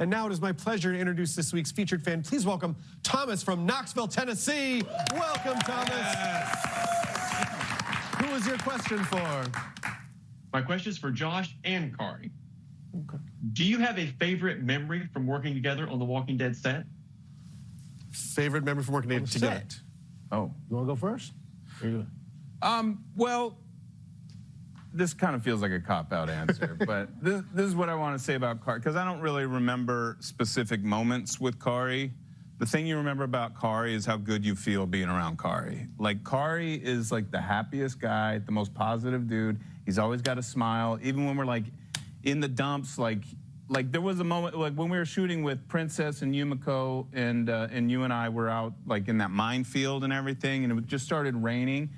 And now it is my pleasure to introduce this week's featured fan. Please welcome Thomas from Knoxville, Tennessee. Welcome, Thomas. Yes. Who is your question for? My question is for Josh and Kari. Okay. Do you have a favorite memory from working together on the Walking Dead set? Favorite memory from working together? Set. Oh, you want to go first? Well, this kind of feels like a cop-out answer, but this is what I want to say about Kari, because I don't really remember specific moments with Kari. The thing you remember about Kari is how good you feel being around Kari. Like, Kari is like the happiest guy, the most positive dude. He's always got a smile, even when we're like in the dumps. Like there was a moment, like when we were shooting with Princess and Yumiko, and you and I were out like in that minefield and everything, and it just started raining.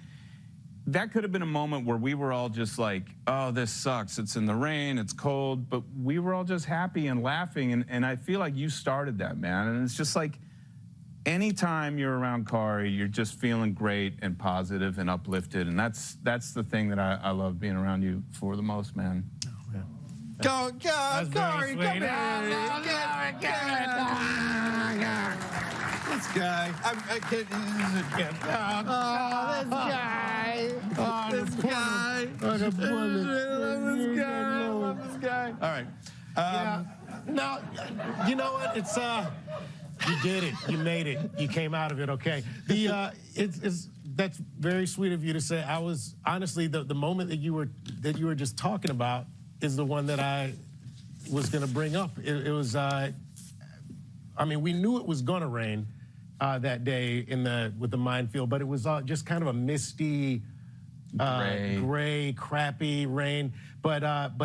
That could have been a moment where we were all just like, oh, this sucks. It's in the rain, it's cold, but we were all just happy and laughing, and I feel like you started that, man. And it's just like, anytime you're around Kari, you're just feeling great and positive and uplifted, and that's the thing that I love being around you for the most, man. Oh, man. Go, Kari, come here. This guy. I can't. Oh, this guy. Oh, this guy. I love this guy. All right. No, you know what? It's you did it. You made it. You came out of it okay. That's very sweet of you to say. I was honestly the moment that you were just talking about is the one that I was going to bring up. It was. I mean, we knew it was going to rain that day with the minefield, but it was just kind of a misty, gray, crappy rain. But at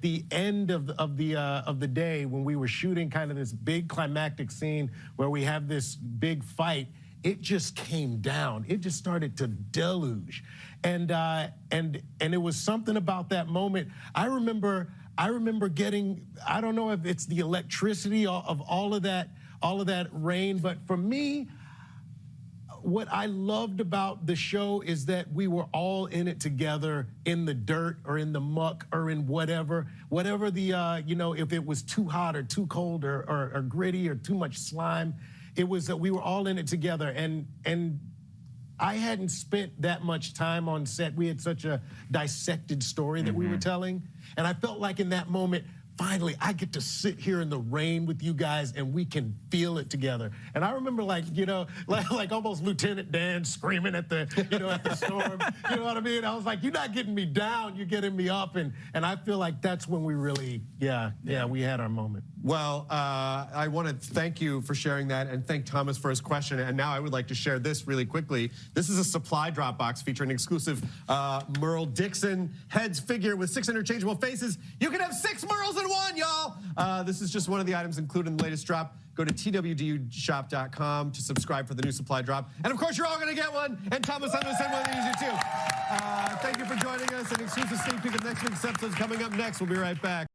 the end of the day, when we were shooting kind of this big climactic scene where we have this big fight, it just came down. It just started to deluge, and it was something about that moment. I remember getting, I don't know if it's the electricity of all of that rain, but for me, what I loved about the show is that we were all in it together, in the dirt or in the muck or in whatever the, if it was too hot or too cold or gritty or too much slime, it was that we were all in it together. And I hadn't spent that much time on set. We had such a dissected story that we were telling. And I felt like in that moment, finally, I get to sit here in the rain with you guys and we can feel it together. And I remember like almost Lieutenant Dan screaming at the storm. You know what I mean? I was like, you're not getting me down, you're getting me up. And I feel like that's when we really, we had our moment. Well, I want to thank you for sharing that and thank Thomas for his question. And now I would like to share this really quickly. This is a supply drop box featuring an exclusive Merle Dixon heads figure with 6 interchangeable faces. You can have 6 Merles in one, y'all. This is just one of the items included in the latest drop. Go to twdushop.com to subscribe for the new supply drop. And of course, you're all going to get one. And Thomas, I'm going to send one of these too. Thank you for joining us. An exclusive sneak peek of next week's episode is coming up next. We'll be right back.